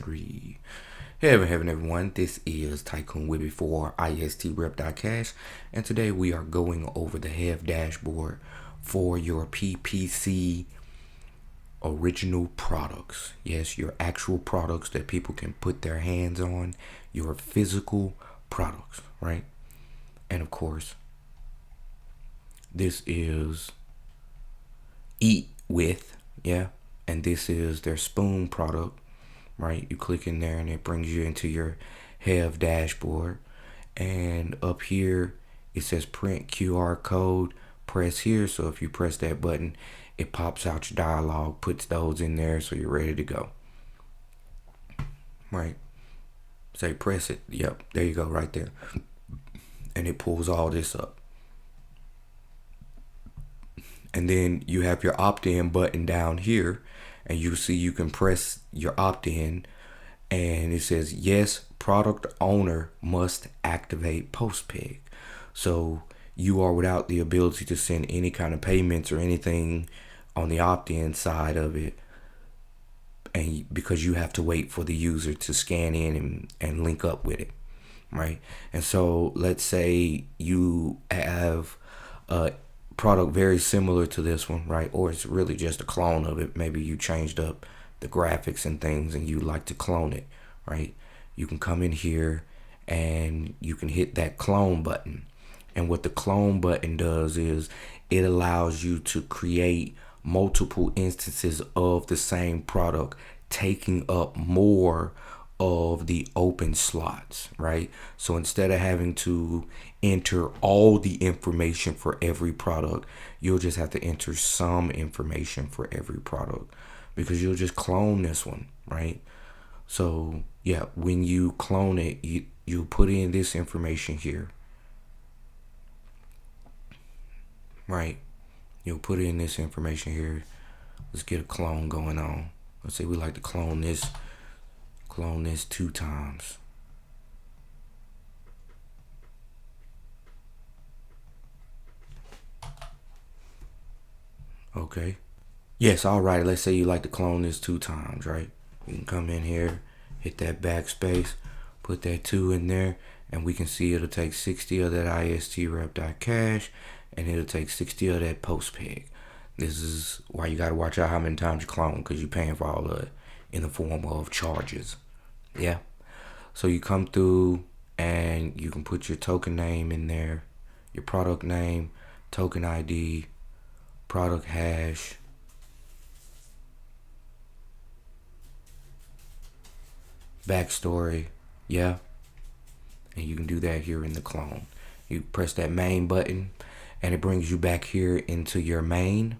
3. Hey everyone, this is Tycoon Wibby for istrep.cash, and today we are going over the Have dashboard for your PPC original products. Yes, your actual products that people can put their hands on, your physical products, right? And of course, this is Eat With, yeah, and this is their spoon product, right? You click in there and it brings you into your Have dashboard, and up here it says print QR code. Press here, so if you press that button, it pops out your dialog, puts those in there, so you're ready to go, right? Say press it, yep, there you go, right there, and it pulls all this up. And then you have your opt-in button down here, and you see you can press your opt-in, and it says yes, product owner must activate PosPegg. So you are without the ability to send any kind of payments or anything on the opt-in side of it, and because you have to wait for the user to scan in and link up with it, right? And so let's say you have a product very similar to this one, right? Or it's really just a clone of it. Maybe you changed up the graphics and things and you like to clone it, right? You can come in here and you can hit that clone button. And what the clone button does is it allows you to create multiple instances of the same product, taking up more of the open slots, right? So instead of having to enter all the information for every product, you'll just have to enter some information for every product, because you'll just clone this one, right? So yeah, when you clone it, you put in this information here, right? You'll put in this information here. Let's get a clone going on. Let's say we like to clone this 2 times. Okay. Yes, all right. Let's say you like to clone this 2 times, right? You can come in here, hit that backspace, put that 2 in there, and we can see it'll take 60 of that istrep.cash, and it'll take 60 of that PosPegg. This is why you got to watch out how many times you clone, because you're paying for all of it in the form of charges. Yeah. So you come through and you can put your token name in there, your product name, token ID, product hash, backstory, yeah. And you can do that here in the clone. You press that main button and it brings you back here into your main.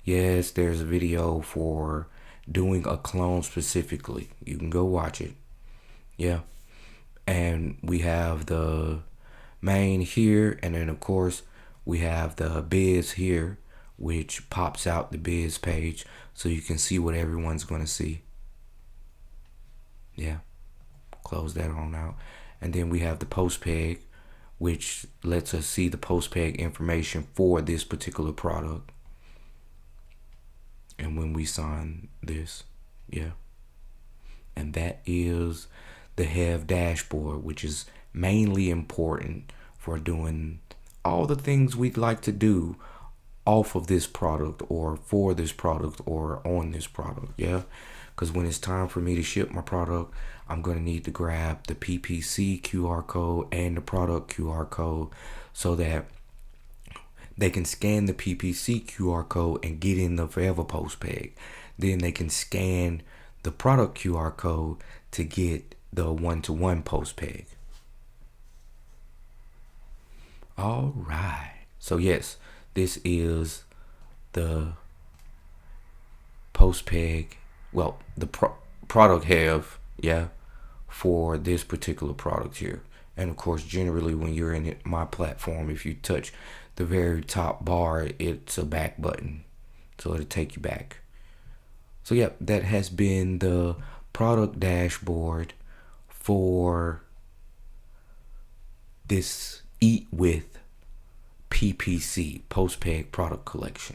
Yes, there's a video for doing a clone specifically. You can go watch it. Yeah. And we have the main here, and then of course we have the biz here, which pops out the biz page so you can see what everyone's going to see. Yeah, close that on out. And then we have the PosPegg, which lets us see the PosPegg information for this particular product. And when we sign this, yeah. And that is the Have dashboard, which is mainly important for doing all the things we'd like to do off of this product or for this product or on this product, yeah. Because when it's time for me to ship my product, I'm going to need to grab the PPC QR code and the product QR code so that they can scan the PPC QR code and get in the Forever PosPegg. Then they can scan the product QR code to get the one-to-one PosPegg. All right. So yes, this is the PosPegg, well, the product Have, yeah, for this particular product here. And of course, generally when you're in my platform, if you touch the very top bar, it's a back button, so it'll take you back. So yeah, that has been the product dashboard for this Eat With PPC PosPegg product collection.